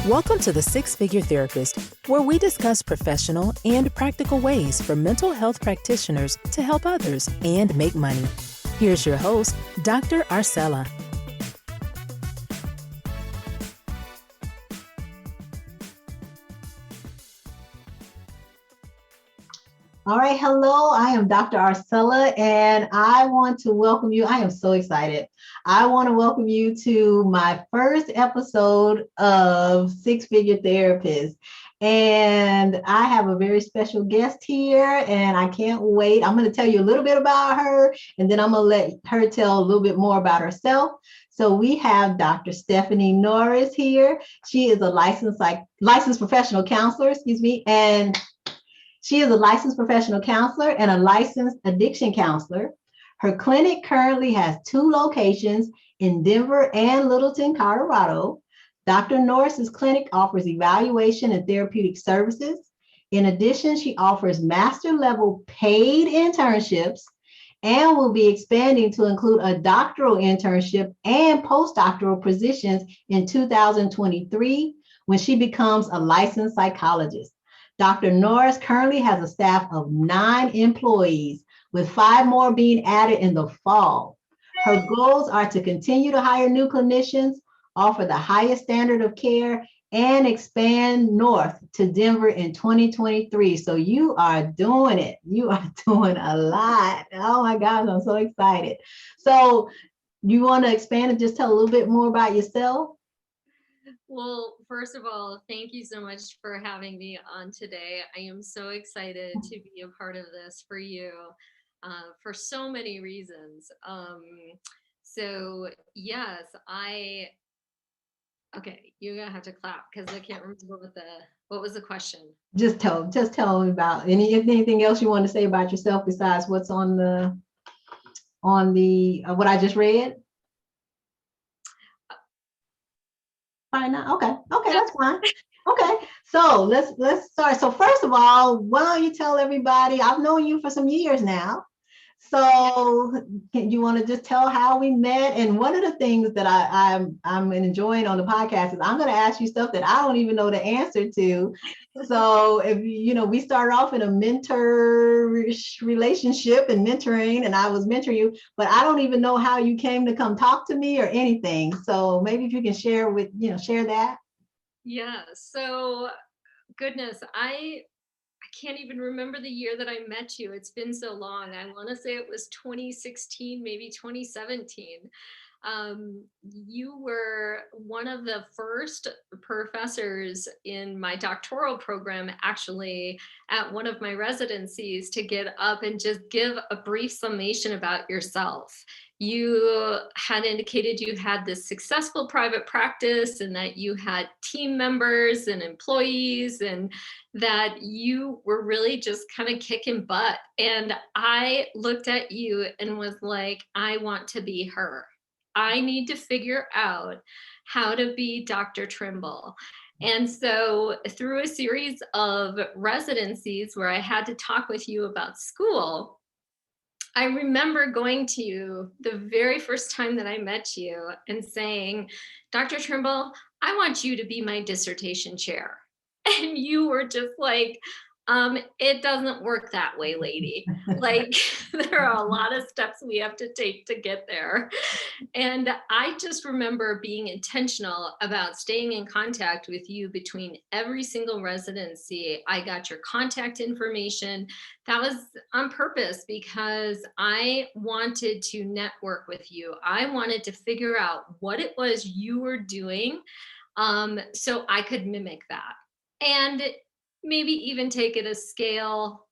Welcome to the Six Figure Therapist, where we discuss professional and practical ways for mental health practitioners to help others and make money. Here's your host, Dr. Arcella. All right, hello, I am Dr. Arcella, and I want to welcome you. I am so excited. I want to welcome you to my first episode of Six Figure Therapist. And I have a very special guest here, and I can't wait. I'm going to tell you a little bit about her, and then I'm going to let her tell a little bit more about herself. So we have Dr. Stephanie Norris here. She is a licensed professional counselor, and she is a licensed professional counselor and a licensed addiction counselor. Her clinic currently has 2 locations in Denver and Littleton, Colorado. Dr. Norris's clinic offers evaluation and therapeutic services. In addition, she offers master level paid internships and will be expanding to include a doctoral internship and postdoctoral positions in 2023 when she becomes a licensed psychologist. Dr. Norris currently has a staff of 9 employees, with 5 more being added in the fall. Her goals are to continue to hire new clinicians, offer the highest standard of care, and expand north to Denver in 2023. So you are doing it. You are doing a lot. Oh my gosh, I'm so excited. So you want to expand and just tell a little bit more about yourself? Well, first of all, thank you so much for having me on today. I am so excited to be a part of this for you for so many reasons. So yes, okay, you're gonna have to clap because I can't remember what was the question. Just tell me about anything else you want to say about yourself besides what's on the what I just read. Fine now. Okay, that's fine. Okay, so let's start. So first of all, why don't you tell everybody? I've known you for some years now. So you want to just tell how we met? And one of the things that I'm enjoying on the podcast is I'm going to ask you stuff that I don't even know the answer to. So if we started off in a mentor relationship and mentoring, and I was mentoring you, but I don't even know how you came to come talk to me or anything. So maybe if you can share that. Yeah. So goodness, I can't even remember the year that I met you. It's been so long. I want to say it was 2016, maybe 2017. You were one of the first professors in my doctoral program, actually, at one of my residencies, to get up and just give a brief summation about yourself. You had indicated you had this successful private practice and that you had team members and employees and that you were really just kind of kicking butt. And I looked at you and was like, I want to be her. I need to figure out how to be Dr. Trimble. And so through a series of residencies where I had to talk with you about school, I remember going to you the very first time that I met you and saying, Dr. Trimble, I want you to be my dissertation chair. And you were just like, it doesn't work that way, lady. Like, there are a lot of steps we have to take to get there. And I just remember being intentional about staying in contact with you between every single residency. I got your contact information. That was on purpose because I wanted to network with you. I wanted to figure out what it was you were doing so I could mimic that. And maybe even take it a scale,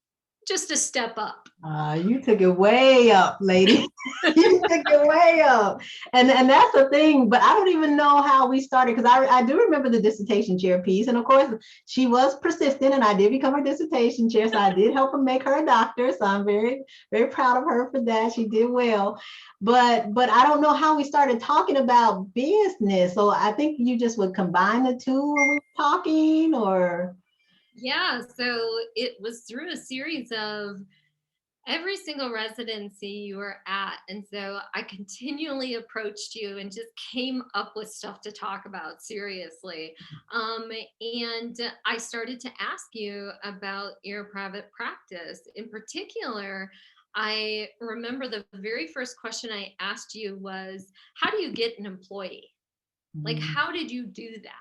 just a step up. You took it way up, lady. You took it way up. And that's the thing, but I don't even know how we started because I do remember the dissertation chair piece. And of course, she was persistent and I did become her dissertation chair. So I did help her make her a doctor. So I'm very, very proud of her for that. She did well. But I don't know how we started talking about business. So I think you just would combine the two when we were talking or... Yeah, so it was through a series of Every single residency you were at. And so I continually approached you and just came up with stuff to talk about seriously. And I started to ask you about your private practice. In particular, I remember the very first question I asked you was, how do you get an employee? Like, Mhm. how did you do that?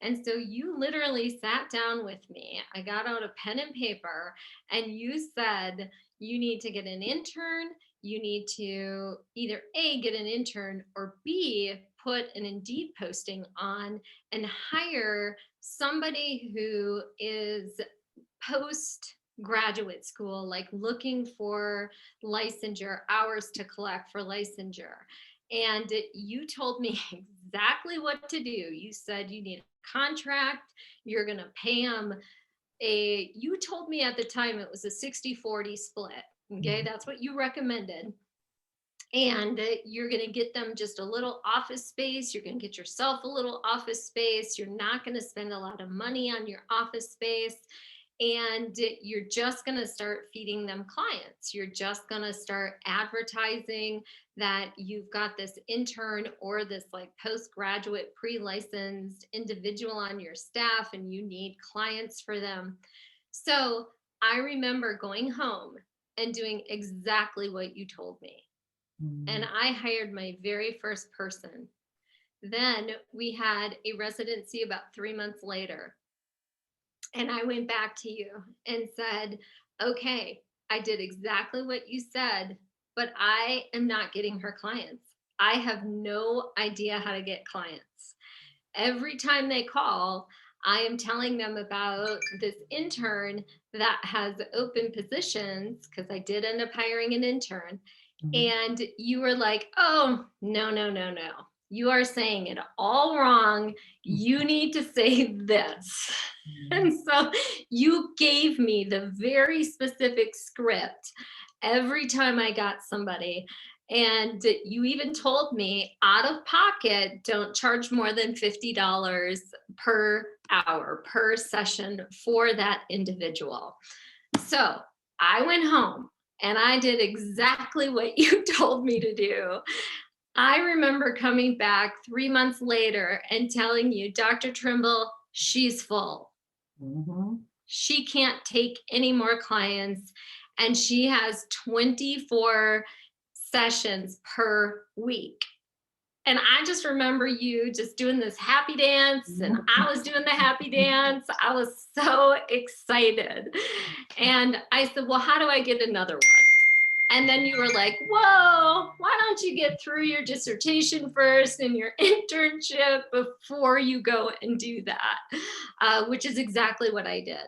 And so you literally sat down with me. I got out a pen and paper, and you said, you need to get an intern. You need to either A, get an intern, or B, put an Indeed posting on and hire somebody who is post graduate school, like looking for licensure, hours to collect for licensure. And you told me exactly what to do. You said you need a contract, you're going to pay them you told me at the time it was a 60-40 split. Okay, Mhm. that's what you recommended. And you're going to get them just a little office space. You're going to get yourself a little office space. You're not going to spend a lot of money on your office space. And you're just going to start feeding them clients. You're just going to start advertising that you've got this intern or this like postgraduate pre-licensed individual on your staff and you need clients for them. So I remember going home and doing exactly what you told me, and Mhm. I hired my very first person. Then we had a residency about 3 months later. And I went back to you and said, okay, I did exactly what you said, but I am not getting her clients. I have no idea how to get clients. Every time they call, I am telling them about this intern that has open positions because I did end up hiring an intern. Mhm. And you were like, oh, no, no, no, no. You are saying it all wrong. You need to say this. Mhm. And so you gave me the very specific script every time I got somebody. And you even told me out of pocket, don't charge more than $50 per hour, per session for that individual. So I went home and I did exactly what you told me to do. I remember coming back 3 months later and telling you, Dr. Trimble, she's full. Mhm. She can't take any more clients, and she has 24 sessions per week. And I just remember you just doing this happy dance, and I was doing the happy dance. I was so excited. And I said, well, how do I get another one? And then you were like, whoa, why don't you get through your dissertation first and your internship before you go and do that? Which is exactly what I did.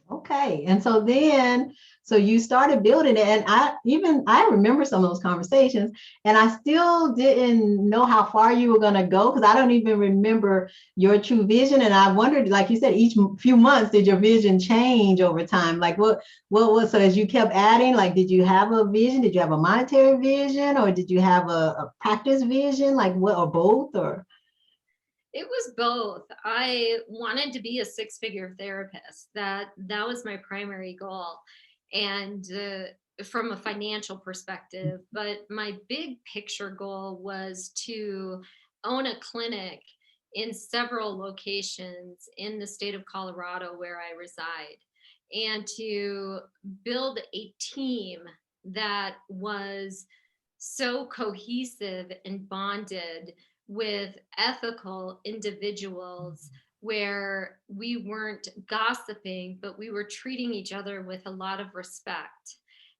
Okay. And so then, so you started building it. And I remember some of those conversations, and I still didn't know how far you were going to go because I don't even remember your true vision. And I wondered, like you said, each few months, did your vision change over time? Like what was, so as you kept adding, like, did you have a vision? Did you have a monetary vision, or did you have a practice vision? Like what, or both, or? It was both. I wanted to be a six-figure therapist. That was my primary goal, and from a financial perspective. But my big picture goal was to own a clinic in several locations in the state of Colorado where I reside, and to build a team that was so cohesive and bonded with ethical individuals where we weren't gossiping, but we were treating each other with a lot of respect.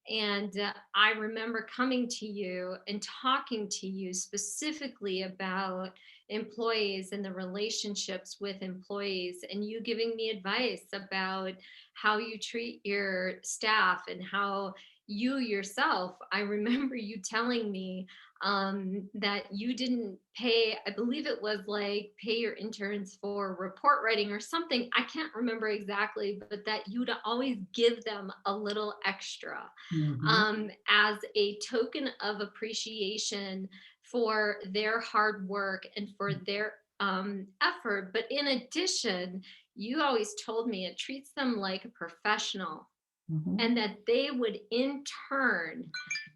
And I remember coming to you and talking to you specifically about employees and the relationships with employees, and you giving me advice about how you treat your staff and how you yourself, I remember you telling me that you didn't pay, I believe it was like pay your interns for report writing or something. I can't remember exactly, but that you'd always give them a little extra Mhm. as a token of appreciation for their hard work and for their effort. But in addition, you always told me it treats them like a professional. Mhm. and that they would in turn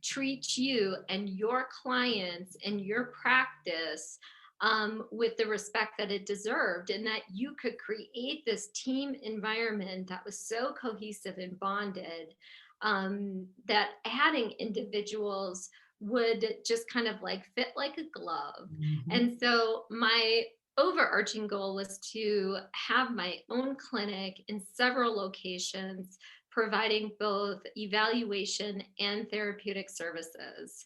treat you and your clients and your practice with the respect that it deserved, and that you could create this team environment that was so cohesive and bonded, that adding individuals would just kind of like fit like a glove. Mhm. And so my overarching goal was to have my own clinic in several locations, providing both evaluation and therapeutic services.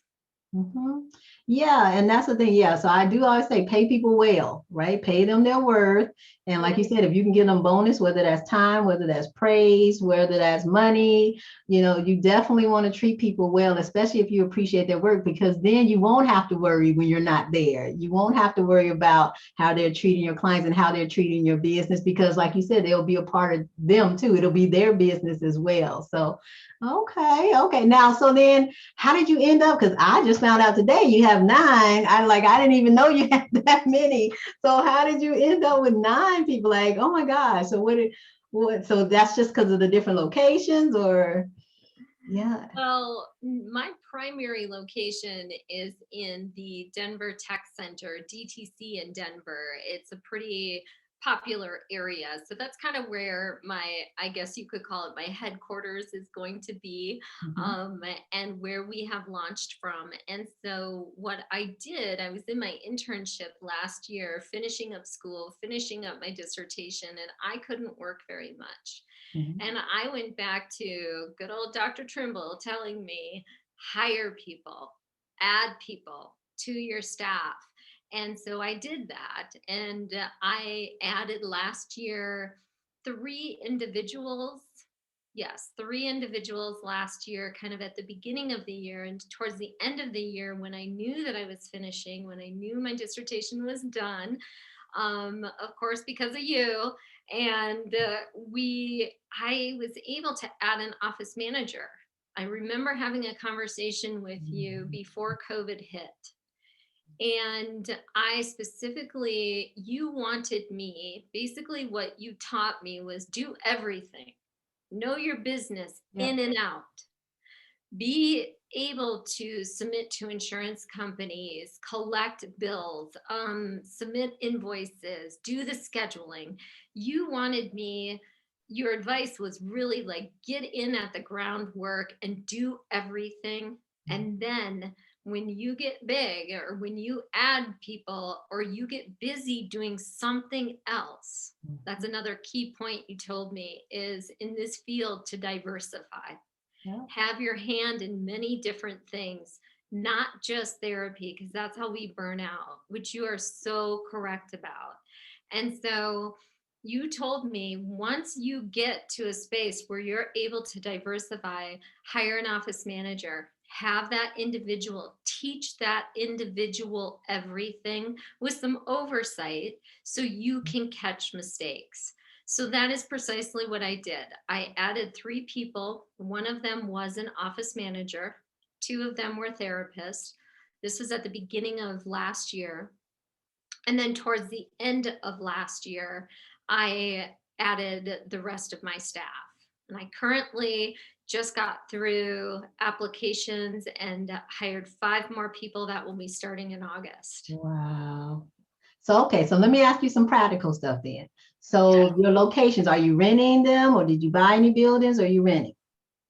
Mhm. Yeah, and that's the thing. Yeah, so I do always say pay people well, right? Pay them their worth. And like you Right. said, if you can give them bonus, whether that's time, whether that's praise, whether that's money, you definitely want to treat people well, especially if you appreciate their work, because then you won't have to worry when you're not there. You won't have to worry about how they're treating your clients and how they're treating your business, because like you said, they'll be a part of them too. It'll be their business as well. So, okay. Now, so then how did you end up? Because I just found out today you have 9. I didn't even know you had that many. So how did you end up with 9 people? Like, oh my gosh. So what so that's just because of the different locations, or yeah. Well, my primary location is in the Denver Tech Center, DTC in Denver. It's a pretty popular area. So that's kind of where I guess you could call it my headquarters is going to be, Mhm. um, and where we have launched from. And so what I did, I was in my internship last year, finishing up school, finishing up my dissertation, and I couldn't work very much. Mhm. And I went back to good old Dr. Trimble telling me, hire people, add people to your staff. And so I did that. And I added last year 3 individuals. Yes, 3 individuals last year, kind of at the beginning of the year. And towards the end of the year, when I knew that I was finishing, when I knew my dissertation was done, of course, because of you. And I was able to add an office manager. I remember having a conversation with you before COVID hit. And I specifically, you wanted me, basically, what you taught me was do everything, know your business Yep. in and out, be able to submit to insurance companies, collect bills, submit invoices, do the scheduling. You wanted me, your advice was really like get in at the groundwork and do everything. And then when you get big or when you add people or you get busy doing something else, that's Mhm. another key point you told me is in this field to diversify, Yep. have your hand in many different things, not just therapy, because that's how we burn out, which you are so correct about. And so you told me once you get to a space where you're able to diversify, hire an office manager, have that individual, teach that individual everything with some oversight so you can catch mistakes. So that is precisely what I did. I added 3 people. One of them was an office manager, 2 of them were therapists. This was at the beginning of last year. And then towards the end of last year, I added the rest of my staff. And I currently just got through applications and hired 5 more people that will be starting in August. Wow. So okay, so let me ask you some practical stuff then. Okay. So your locations, are you renting them, or did you buy any buildings, or are you renting?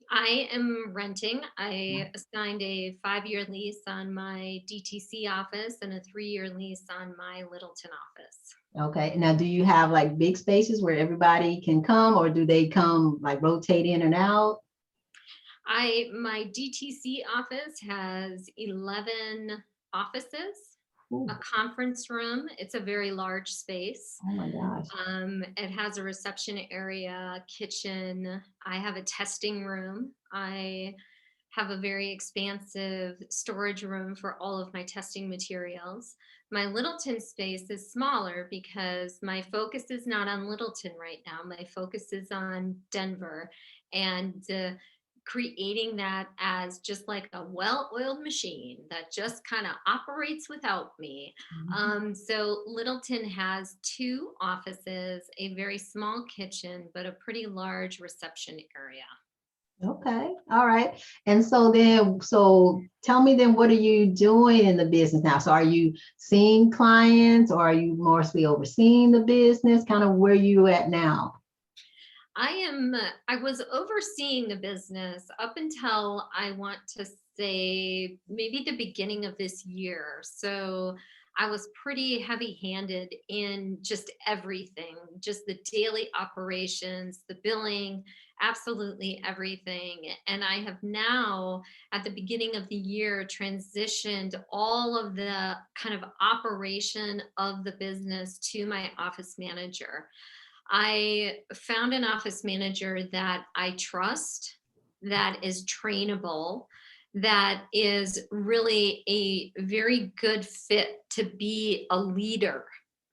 I am renting. I signed a 5-year lease on my DTC office and a 3-year lease on my Littleton office. Okay. Now, do you have like big spaces where everybody can come, or do they come like rotate in and out? My DTC office has 11 offices, a Ooh, conference room. It's a very large space. oh my gosh. It has a reception area, kitchen. I have a testing room. I have a very expansive storage room for all of my testing materials. My Littleton space is smaller because my focus is not on Littleton right now. My focus is on Denver and creating that as just like a well-oiled machine that just kind of operates without me. Mhm. So Littleton has 2 offices, a very small kitchen, but a pretty large reception area. Okay. All right. And so then, so tell me then, what are you doing in the business now? So are you seeing clients or are you mostly overseeing the business? Kind of where you at now? I was overseeing the business up until I want to say maybe the beginning of this year. So I was pretty heavy handed in just everything, just the daily operations, the billing, absolutely everything. And I have now, at the beginning of the year, transitioned all of the kind of operation of the business to my office manager. I found an office manager that I trust, that is trainable, that is really a very good fit to be a leader.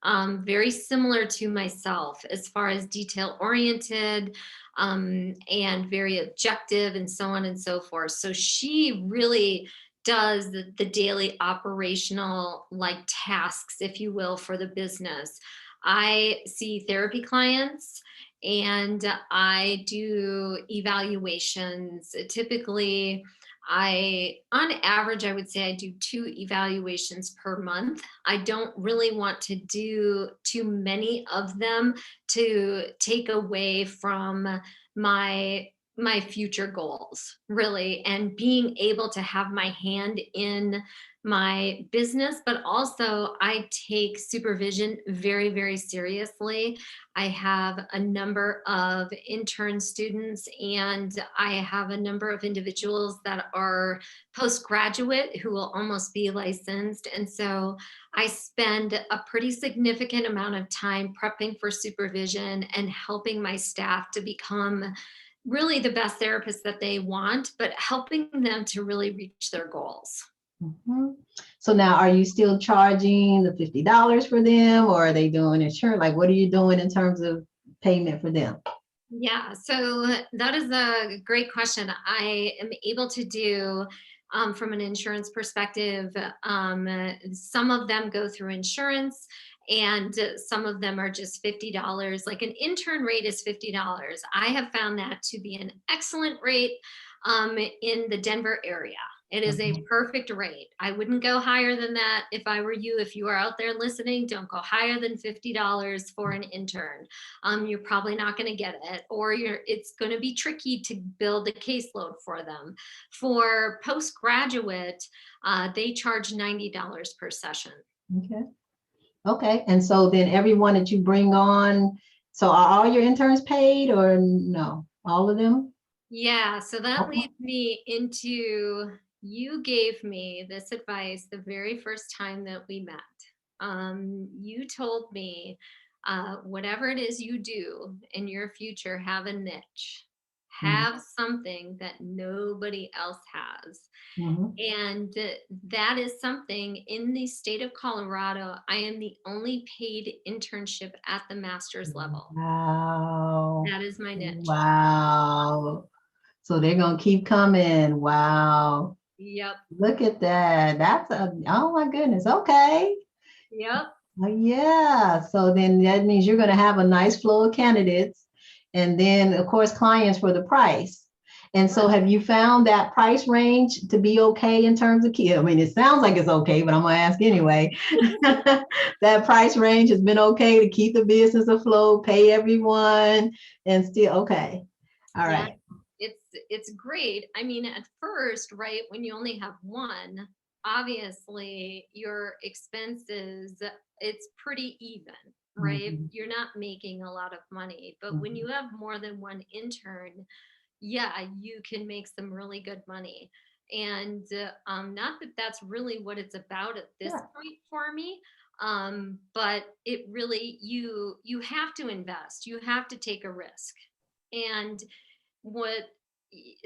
Very similar to myself as far as detail oriented, and very objective and so on and so forth. So she really does the daily operational like tasks, if you will, for the business. I see therapy clients and I do evaluations. Typically, on average, I would say I do 2 evaluations per month. I don't really want to do too many of them to take away from my my future goals, really, and being able to have my hand in my business. But also I take supervision very, very seriously. I have a number of intern students and I have a number of individuals that are postgraduate who will almost be licensed. And so I spend a pretty significant amount of time prepping for supervision and helping my staff to become really the best therapist that they want, but helping them to really reach their goals. Mhm. So now are you still charging the $50 for them or are they doing insurance? Like what are you doing in terms of payment for them? Yeah, so that is a great question. I am able to do, from an insurance perspective, some of them go through insurance and some of them are just $50. Like an intern rate is $50. I have found that to be an excellent rate in the Denver area. It is a Mhm. perfect rate. I wouldn't go higher than that if I were you. If you are out there listening, don't go higher than $50 for an intern. You're probably not going to get it, or it's going to be tricky to build a caseload for them. For postgraduate, they charge $90 per session. Okay. Okay. And so then everyone that you bring on, so are all your interns paid or no? All of them? Yeah, so that Okay. leads me into, you gave me this advice the very first time that we met. You told me, whatever it is you do in your future, have a niche, Mhm. have something that nobody else has. Mhm. And that is something in the state of Colorado. I am the only paid internship at the master's level. Wow. That is my niche. Wow. So they're gonna keep coming. Wow. Yep. Look at that. That's oh my goodness. Okay. Yep. Yeah. So then that means you're gonna have a nice flow of candidates and then of course clients for the price. And so have you found that price range to be okay in terms of key? I mean, it sounds like it's okay, but I'm gonna ask anyway. That price range has been okay to keep the business afloat, pay everyone, and still okay. All Yeah, right. it's great. I mean, at first, right, when you only have one, obviously your expenses, it's pretty even, right? Mhm, You're not making a lot of money. But when mhm. you have more than one intern, yeah, you can make some really good money. And not that that's really what it's about at this Yeah. point for me, but it really, you have to invest, you have to take a risk. And what,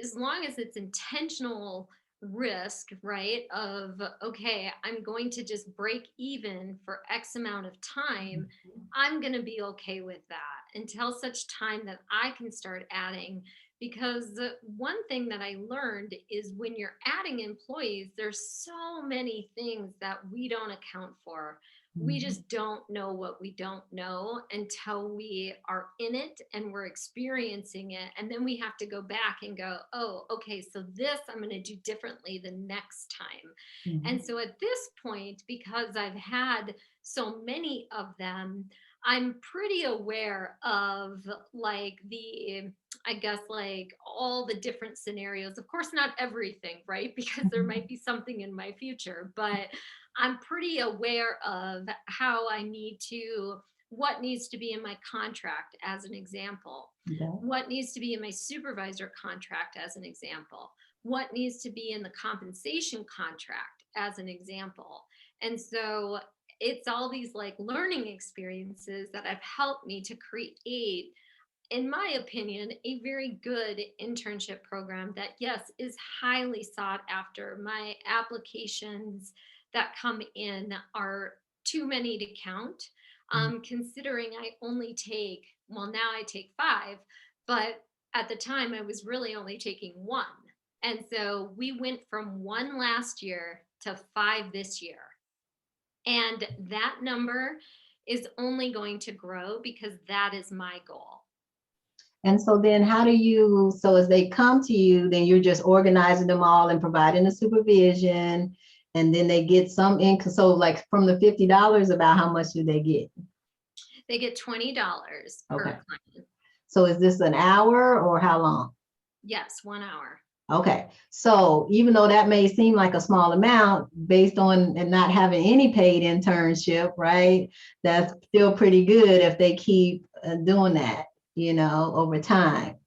as long as it's intentional risk, right, of okay, I'm going to just break even for X amount of time, I'm going to be okay with that until such time that I can start adding. Because the one thing that I learned is when you're adding employees, there's so many things that we don't account for. we just don't know what we don't know until we are in it and we're experiencing it. And then we have to go back and go, oh, okay, so this I'm going to do differently the next time. Mhm. And so at this point, because I've had so many of them, I'm pretty aware of like I guess like all the different scenarios. Of course, not everything, right? Because there might be something in my future, but I'm pretty aware of how I need to, what needs to be in my contract, as an example, Okay. what needs to be in my supervisor contract, as an example, what needs to be in the compensation contract, as an example. And so it's all these like learning experiences that have helped me to create, in my opinion, a very good internship program that, yes, is highly sought after. My applications that come in are too many to count, considering I only take, well, now I take 5, but at the time I was really only taking 1. And so we went from 1 last year to 5 this year. And that number is only going to grow because that is my goal. And so then how do you, so as they come to you, then you're just organizing them all and providing the supervision, and then they get some income. So like from the $50, about how much do they get? They get $20 per Okay. client. So is this an hour or how long? Yes, 1 hour. Okay, so even though that may seem like a small amount based on and not having any paid internship, right? That's still pretty good if they keep doing that, over time.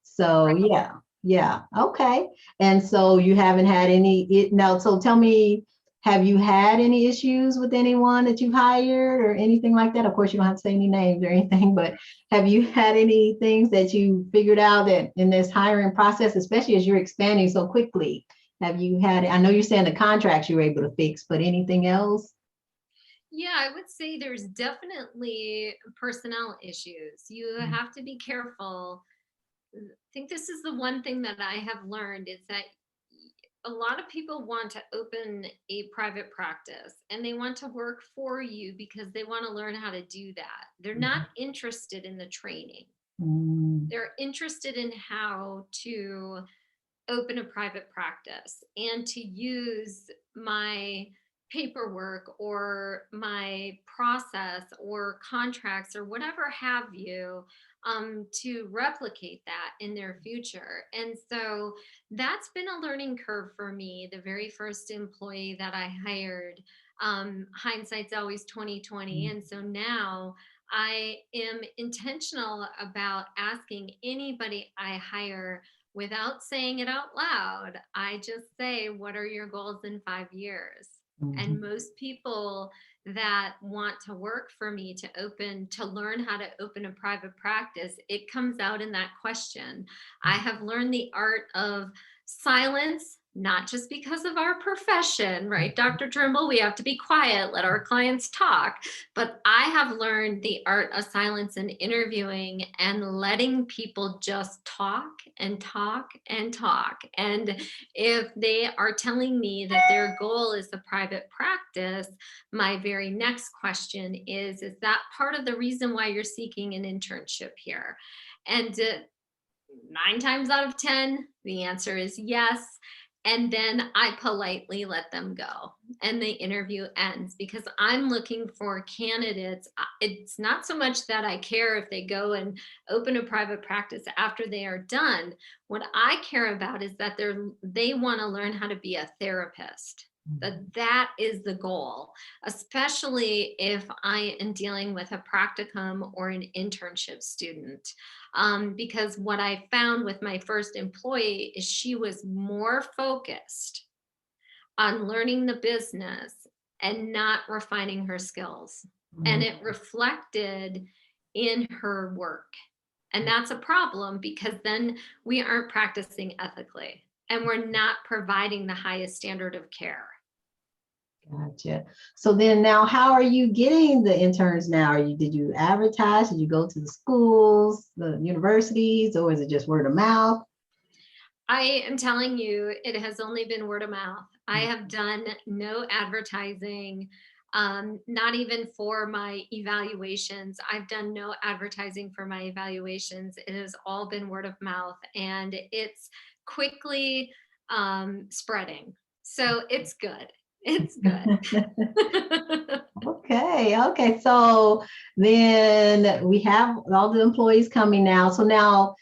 So Right. yeah, okay. And so you haven't had any, now, so tell me, have you had any issues with anyone that you've hired or anything like that? Of course, you don't have to say any names or anything, but have you had any things that you figured out that in this hiring process, especially as you're expanding so quickly, have you had, I know you're saying the contracts you were able to fix, but anything else? Yeah, I would say there's definitely personnel issues. You have to be careful. I think this is the one thing that I have learned is that a lot of people want to open a private practice and they want to work for you because they want to learn how to do that. They're not interested in the training. Mm, They're interested in how to open a private practice and to use my paperwork or my process or contracts or whatever have you, to replicate that in their future. And so that's been a learning curve for me. The very first employee that I hired, hindsight's always 2020. And so now I am intentional about asking anybody I hire, without saying it out loud, I just say, what are your goals in 5 years? And mhm. most people that want to work for me to learn how to open a private practice, it comes out in that question. I have learned the art of silence, not just because of our profession, right? Dr. Trimble, we have to be quiet, let our clients talk. But I have learned the art of silence in interviewing and letting people just talk and talk and talk. And if they are telling me that their goal is a private practice, my very next question is that part of the reason why you're seeking an internship here? And 9 times out of 10, the answer is yes. And then I politely let them go and the interview ends because I'm looking for candidates. It's not so much that I care if they go and open a private practice after they are done. What I care about is that they want to learn how to be a therapist. That is the goal, especially if I am dealing with a practicum or an internship student. Because what I found with my first employee is she was more focused on learning the business and not refining her skills. And it reflected in her work. And that's a problem because then we aren't practicing ethically and we're not providing the highest standard of care. Gotcha. So then now, how are you getting the interns now? Did you advertise? Did you go to the schools, the universities, or is it just word of mouth? I am telling you, it has only been word of mouth. I have done no advertising. Not even for my evaluations. I've done no advertising for my evaluations. It has all been word of mouth, and it's quickly spreading. So it's good. It's good. Okay, okay. So then we have all the employees coming now. So now,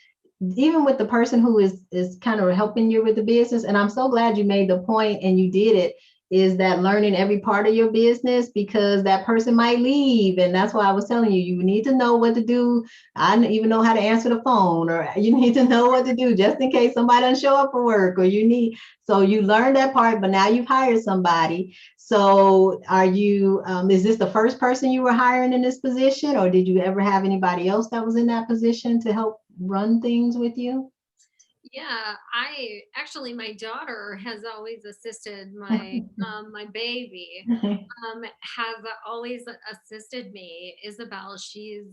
even with the person who is kind of helping you with the business, and I'm so glad you made the point and you did it, is that learning every part of your business, because that person might leave. And that's why I was telling you, you need to know what to do. I don't even know how to answer the phone, or you need to know what to do just in case somebody doesn't show up for work, or you need, so you learned that part, but now you've hired somebody. So are you, is this the first person you were hiring in this position, or did you ever have anybody else that was in that position to help run things with you? Yeah, I actually, my daughter has always assisted my baby, has always assisted me. Isabel, she's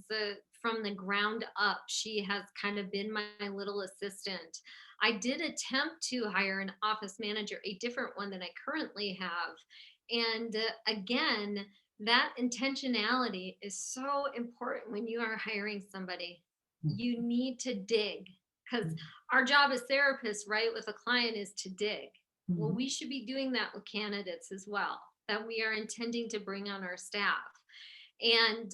from the ground up. She has kind of been my little assistant. I did attempt to hire an office manager, a different one than I currently have. And again, that intentionality is so important when you are hiring somebody. You need to dig, because our job as therapists, right, with a client is to dig. Well, we should be doing that with candidates as well, that we are intending to bring on our staff. And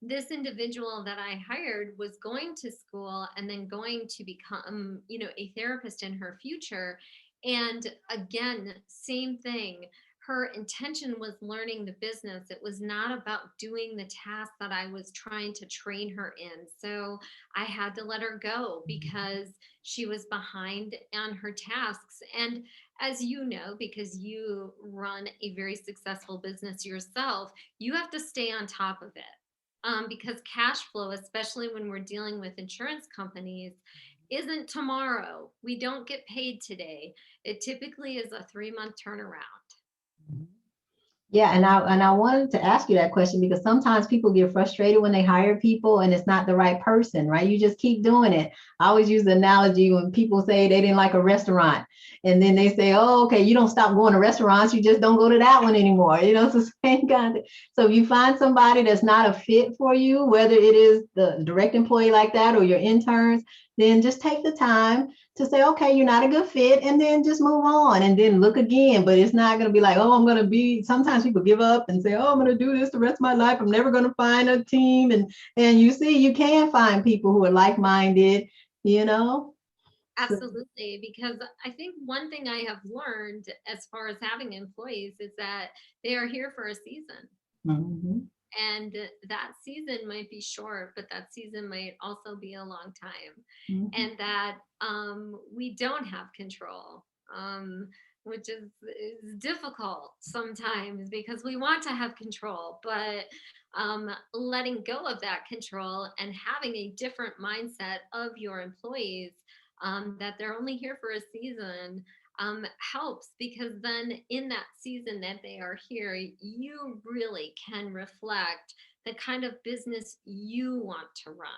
this individual that I hired was going to school and then going to become, a therapist in her future. And again, same thing. Her intention was learning the business. It was not about doing the task that I was trying to train her in. So I had to let her go because she was behind on her tasks. And as you know, because you run a very successful business yourself, you have to stay on top of it. Because cash flow, especially when we're dealing with insurance companies, isn't tomorrow. We don't get paid today. It typically is a 3-month turnaround. Yeah, and I wanted to ask you that question because sometimes people get frustrated when they hire people and it's not the right person, right? You just keep doing it. I always use the analogy when people say they didn't like a restaurant, and then they say, "Oh, okay, you don't stop going to restaurants, you just don't go to that one anymore." It's the same kind of thing. So if you find somebody that's not a fit for you, whether it is the direct employee like that or your interns, then just take the time to say, okay, you're not a good fit, and then just move on and then look again. But it's not going to be like, oh, I'm going to be, sometimes people give up and say, oh, I'm going to do this the rest of my life. I'm never going to find a team. And you see, you can find people who are like-minded, you know? Absolutely, because I think one thing I have learned as far as having employees is that they are here for a season. Mhm. And that season might be short, but that season might also be a long time. Mhm. And that we don't have control, which is difficult sometimes because we want to have control, but letting go of that control and having a different mindset of your employees, that they're only here for a season, helps, because then in that season that they are here, you really can reflect the kind of business you want to run,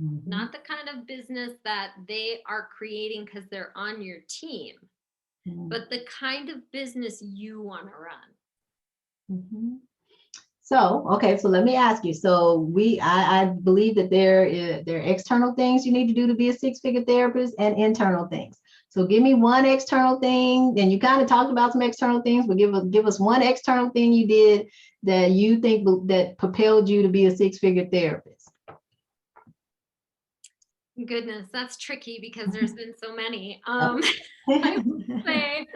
Mhm. not the kind of business that they are creating because they're on your team, Mhm. but the kind of business you want to run. Mhm. So, okay, so let me ask you. So I believe that there are external things you need to do to be a six-figure therapist and internal things. So give me one external thing, and you kind of talked about some external things, but give us one external thing you did that you think that propelled you to be a six-figure therapist. Goodness, that's tricky because there's been so many. I would Okay. say,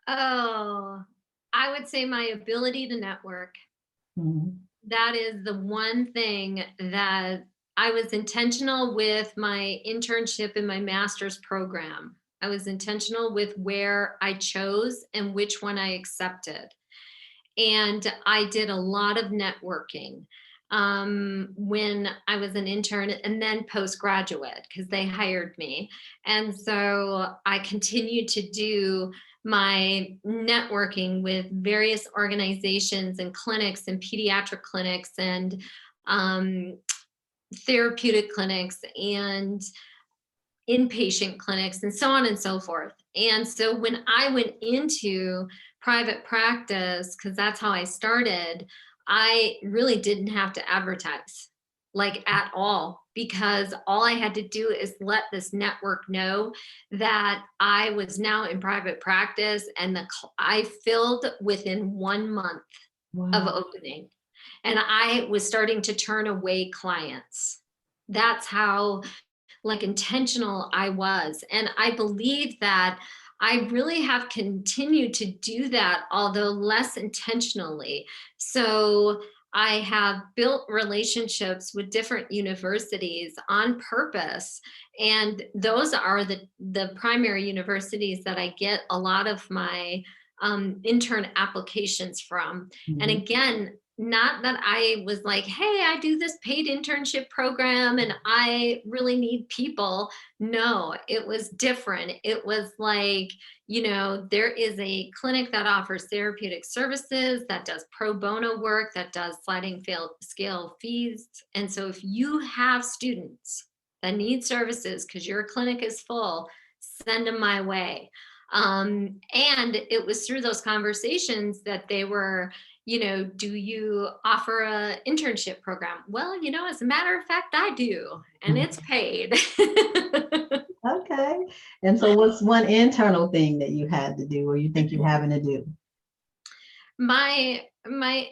oh, I would say my ability to network. Mhm. That is the one thing that I was intentional with my internship in my master's program. I was intentional with where I chose and which one I accepted. And I did a lot of networking when I was an intern and then postgraduate because they hired me. And so I continued to do my networking with various organizations and clinics and pediatric clinics and um, therapeutic clinics and inpatient clinics and so on and so forth. And so when I went into private practice, because that's how I started, I really didn't have to advertise like at all, because all I had to do is let this network know that I was now in private practice, and I filled within 1 month of Wow. opening, and I was starting to turn away clients. That's how like intentional I was. And I believe that I really have continued to do that, although less intentionally. So I have built relationships with different universities on purpose. And those are the primary universities that I get a lot of my intern applications from. And Mhm. again, not that I was like, hey, I do this paid internship program and I really need people. No, it was different. It was like, there is a clinic that offers therapeutic services, that does pro bono work, that does sliding scale fees. And so if you have students that need services because your clinic is full, send them my way. And it was through those conversations that they were, do you offer a internship program? Well, as a matter of fact, I do, and it's paid. Okay. And so what's one internal thing that you had to do or you think you're having to do? My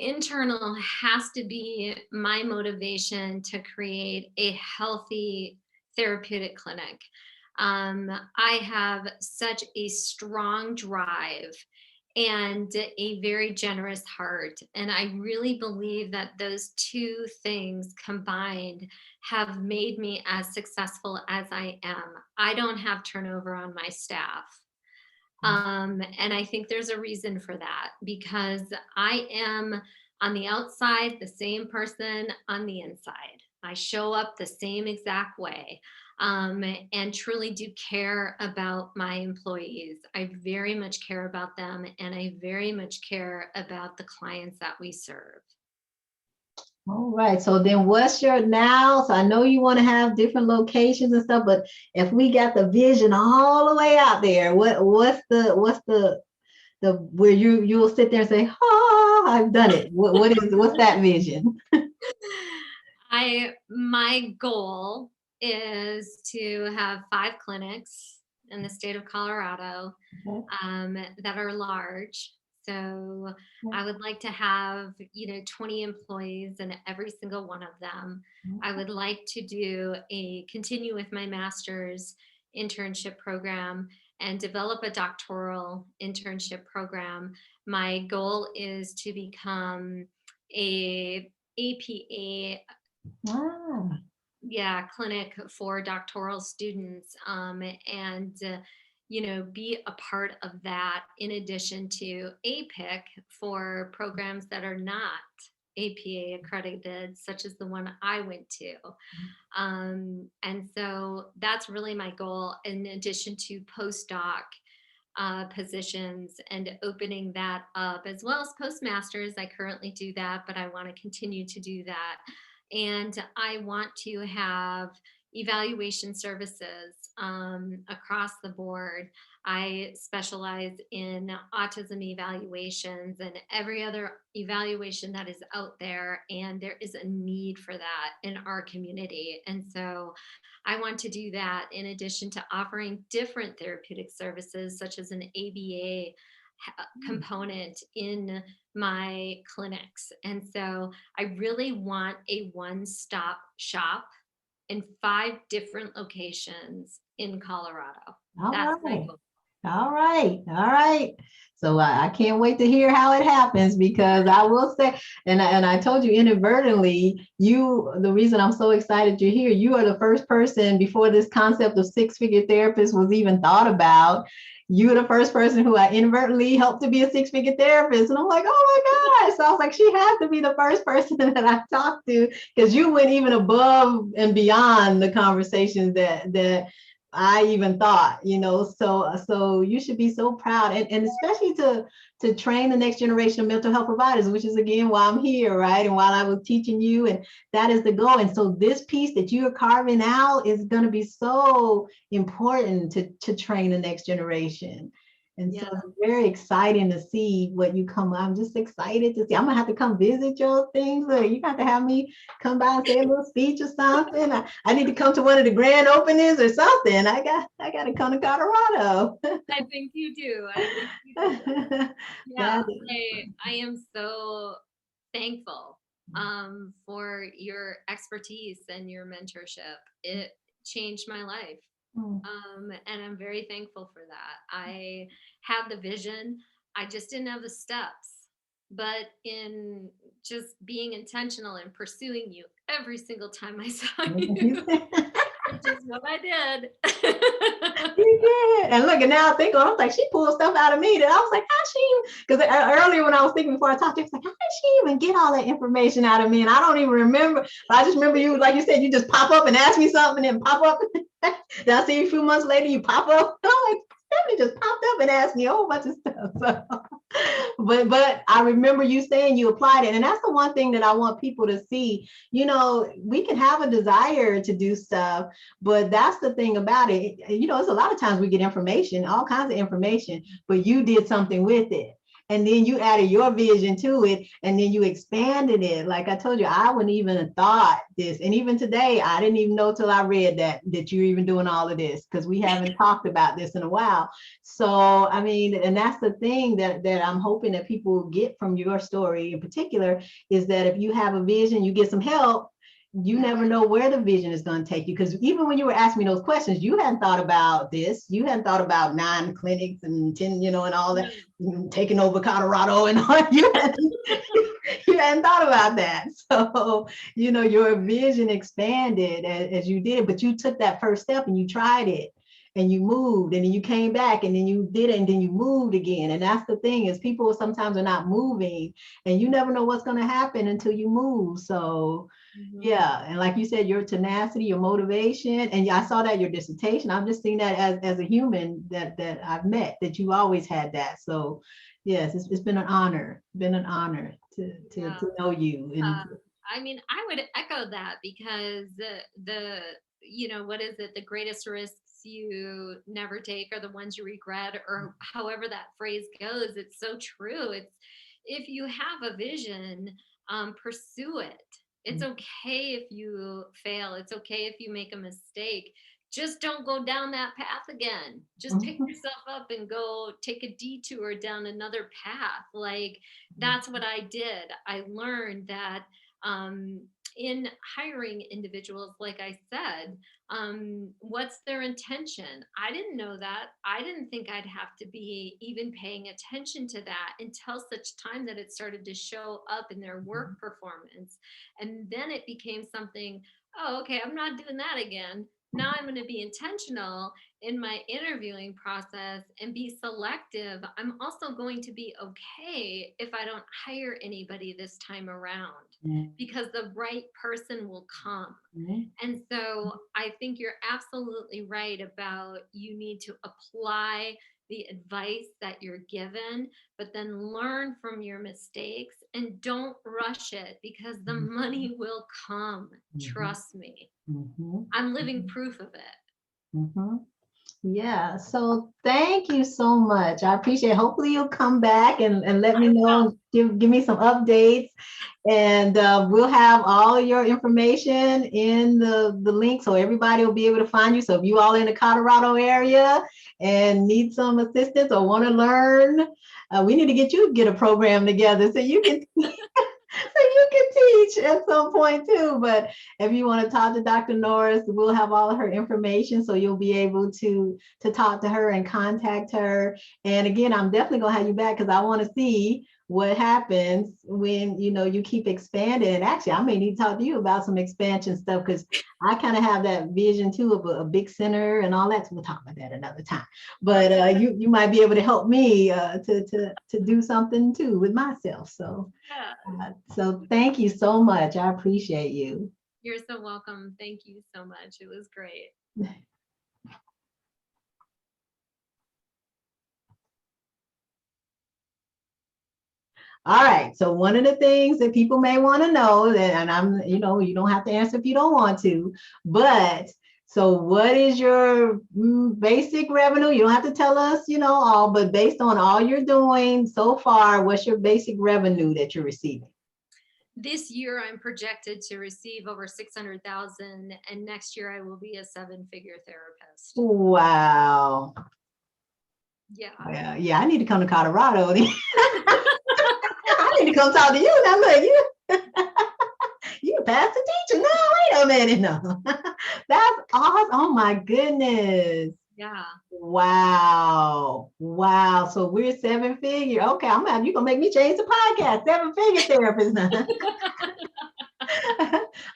internal has to be my motivation to create a healthy therapeutic clinic. I have such a strong drive and a very generous heart. And I really believe that those two things combined have made me as successful as I am. I don't have turnover on my staff. And I think there's a reason for that, because I am on the outside the same person on the inside. I show up the same exact way, and truly do care about my employees. I very much care about them, and I very much care about the clients that we serve. All right. So then what's your now? So I know you want to have different locations and stuff, but if we got the vision all the way out there, what's the where you'll sit there and say, "Oh, I've done it." What's that vision? My goal is to have 5 clinics in the state of Colorado, Okay. that are large. So I would like to have, 20 employees in every single one of them. I would like to continue with my master's internship program and develop a doctoral internship program. My goal is to become a APA, Wow. clinic for doctoral students, and be a part of that, in addition to APIC for programs that are not APA accredited, such as the one I went to. And so that's really my goal, in addition to postdoc positions and opening that up, as well as postmasters. I currently do that, but I want to continue to do that. And I want to have evaluation services across the board. I specialize in autism evaluations and every other evaluation that is out there. And there is a need for that in our community. And so I want to do that, in addition to offering different therapeutic services, such as an ABA component in my clinics. And so I really want a one-stop shop in 5 different locations in Colorado. All That's my right. goal. All right. All right. So I can't wait to hear how it happens, because I will say, and I told you inadvertently, the reason I'm so excited you're here, you are the first person before this concept of six-figure therapist was even thought about. You were the first person who I inadvertently helped to be a six-figure therapist. And I'm like, oh my gosh. So I was like, she has to be the first person that I talked to, because you went even above and beyond the conversations that I even thought, so you should be so proud, and especially to train the next generation of mental health providers, which is again why I'm here, right? And while I was teaching you, and that is the goal. And so this piece that you are carving out is going to be so important to train the next generation. And so Yeah. it's very exciting to see what you come. I'm just excited to see. I'm gonna have to come visit your things. Look, you got to have me come by and say a little speech or something. I need to come to one of the grand openings or something. I got to come to Colorado. I think you do. I think you do. Yeah, That is, I am so thankful for your expertise and your mentorship. It changed my life. And I'm very thankful for that. I had the vision, I just didn't have the steps. But in just being intentional and pursuing you every single time I saw you, which is what I did. you did. And look, and now I think, I was like, she pulled stuff out of me that I was like, how she, because earlier when I was thinking before I talked to you, I was like, how did she even get all that information out of me? And I don't even remember. I just remember you, like you said, you just pop up and ask me something and then pop up. Then I see you a few months later, you pop up. And I'm like, Stephanie just popped up and asked me a whole bunch of stuff. So, but I remember you saying you applied it. And that's the one thing that I want people to see. You know, we can have a desire to do stuff, but that's the thing about it. You know, it's a lot of times we get information, all kinds of information, but you did something with it. And then you added your vision to it, and then you expanded it. Like I told you, I wouldn't even have thought this. And even today, I didn't even know till I read that you're even doing all of this, because we haven't talked about this in a while. So, I mean, and that's the thing that I'm hoping that people get from your story in particular, is that if you have a vision, you get some help, you never know where the vision is going to take you. Because even when you were asking me those questions, you hadn't thought about this. You hadn't thought about 9 clinics and 10, you know, and all that, taking over Colorado and all. You hadn't thought about that. So, you know, your vision expanded as you did, but you took that first step and you tried it. And you moved, and then you came back, and then you did it, and then you moved again. And that's the thing, is people sometimes are not moving, and you never know what's going to happen until you move. So yeah, and like you said, your tenacity, your motivation, and I saw that your dissertation. I'm just seeing that as a human that I've met, that you always had that. So yes, it's been an honor to know you. And I mean, I would echo that, because you know, what is it? The greatest risks you never take are the ones you regret, or however that phrase goes. It's so true. It's, if you have a vision, pursue it. It's okay if you fail. It's okay if you make a mistake. Just don't go down that path again. Just pick yourself up and go take a detour down another path. Like, that's what I did. I learned that in hiring individuals, like I said, what's their intention? I didn't know that. I didn't think I'd have to be even paying attention to that until such time that it started to show up in their work performance. And then it became something, oh, okay, I'm not doing that again. Now I'm going to be intentional in my interviewing process and be selective. I'm also going to be okay if I don't hire anybody this time around, because the right person will come. And so I think you're absolutely right about, you need to apply the advice that you're given, but then learn from your mistakes and don't rush it, because the money will come. Trust me. I'm living proof of it. Yeah, so thank you so much. I appreciate it. Hopefully you'll come back and let me know, and give me some updates. And we'll have all your information in the link, so everybody will be able to find you. So if you all in the Colorado area and need some assistance or want to learn, we need to get a program together so you can so you can teach at some point too. But if you want to talk to Dr. Norris, we'll have all of her information, so you'll be able to talk to her and contact her. And again, I'm definitely gonna have you back, because I want to see what happens when, you know, you keep expanding. And actually, I may need to talk to you about some expansion stuff, because I kind of have that vision too of a big center and all that. So we'll talk about that another time. But you might be able to help me to do something too with myself. So so thank you so much. I appreciate you. You're so welcome. Thank you so much. It was great. All right. So one of the things that people may want to know, that, and I'm, you know, you don't have to answer if you don't want to, but So what is your basic revenue? You don't have to tell us, all, but based on all you're doing so far, what's your basic revenue that you're receiving? This year, I'm projected to receive over 600,000, and next year I will be a 7-figure therapist. Wow. Yeah. Yeah. I need to come to Colorado. I need to come talk to you. Now look, you passed the teacher. No, wait a minute. No. That's awesome. Oh my goodness. Yeah. Wow. So we're 7-figure. Okay, you're gonna make me change the podcast. 7-figure therapist now.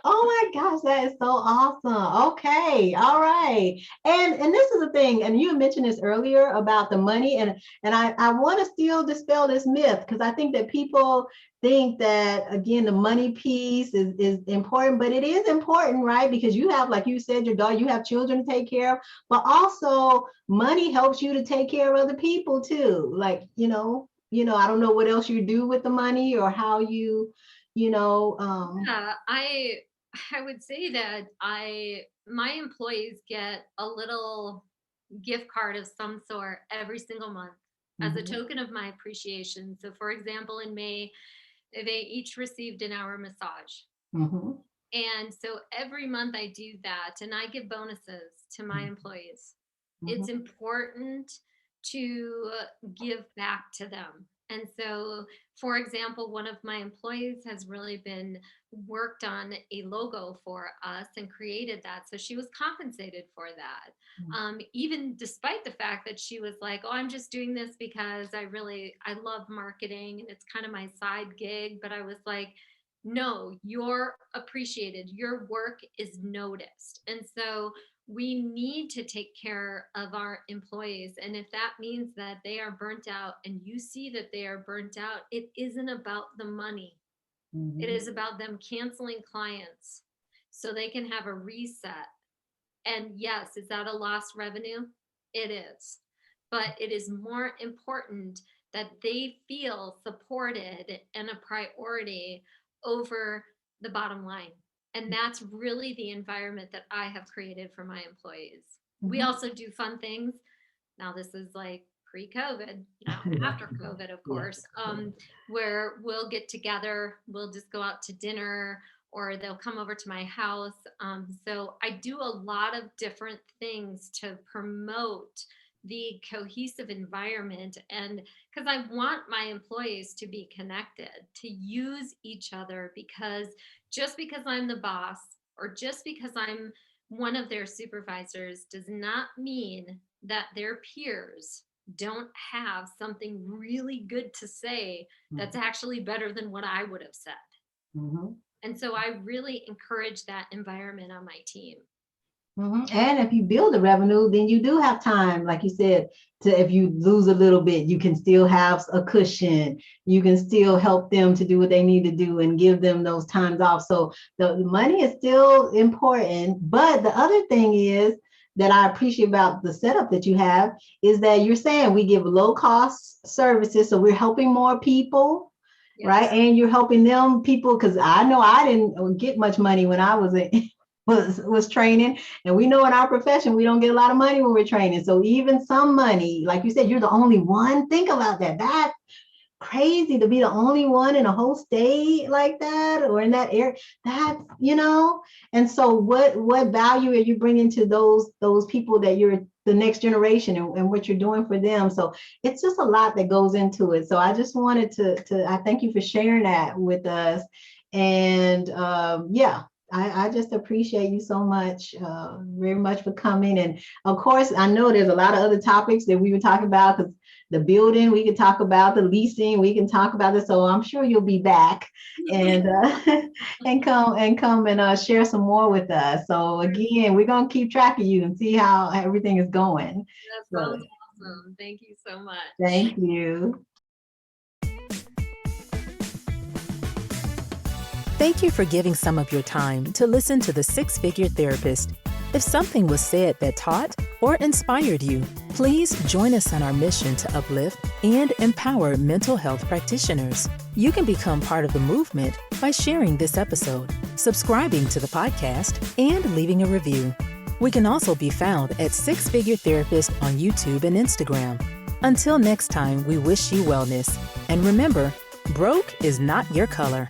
Oh my gosh, that is so awesome. Okay, all right. And this is the thing, and you mentioned this earlier about the money, and I want to still dispel this myth, because I think that people think that, again, the money piece is important, but it is important, right? Because you have, like you said, your daughter, you have children to take care of, but also money helps you to take care of other people too. Like, I don't know what else you do with the money or how you. Yeah, I would say that my employees get a little gift card of some sort every single month as a token of my appreciation. So for example, in May, they each received an hour massage. Mm-hmm. And so every month I do that, and I give bonuses to my employees. Mm-hmm. It's important to give back to them. And so, for example, one of my employees has really been worked on a logo for us and created that. So she was compensated for that. Even despite the fact that she was like, oh, I'm just doing this because I love marketing and it's kind of my side gig. But I was like, no, you're appreciated. Your work is noticed. And so we need to take care of our employees. And if that means that they are burnt out and you see that they are burnt out, it isn't about the money. It is about them canceling clients so they can have a reset. And yes, is that a lost revenue? It is. But it is more important that they feel supported and a priority over the bottom line. And that's really the environment that I have created for my employees. We also do fun things. Now, this is like pre-COVID, now after COVID, of course, where we'll get together, we'll just go out to dinner, or they'll come over to my house. So I do a lot of different things to promote the cohesive environment, and because I want my employees to be connected, to use each other, because just because I'm the boss or just because I'm one of their supervisors does not mean that their peers don't have something really good to say that's actually better than what I would have said. And so I really encourage that environment on my team. And if you build the revenue, then you do have time, like you said, if you lose a little bit, you can still have a cushion. You can still help them to do what they need to do and give them those times off. So the money is still important. But the other thing is that I appreciate about the setup that you have is that you're saying we give low cost services. So we're helping more people. Yes. Right. And you're helping them people, because I know I didn't get much money when I was training, and we know in our profession we don't get a lot of money when we're training. So even some money, like you said, you're the only one. Think about that. That's crazy to be the only one in a whole state like that, or in that area. That's, and so what value are you bringing to those people that you're the next generation, and what you're doing for them? So it's just a lot that goes into it. So I just wanted to I thank you for sharing that with us. And I just appreciate you so much, very much for coming. And of course, I know there's a lot of other topics that we were talking about, because the building, we could talk about the leasing, we can talk about this. So I'm sure you'll be back and come and share some more with us. So again, we're going to keep track of you and see how everything is going. That sounds awesome. Thank you so much. Thank you. Thank you for giving some of your time to listen to the Six-Figure Therapist. If something was said that taught or inspired you, please join us on our mission to uplift and empower mental health practitioners. You can become part of the movement by sharing this episode, subscribing to the podcast, and leaving a review. We can also be found at Six Figure Therapist on YouTube and Instagram. Until next time, we wish you wellness. And remember, broke is not your color.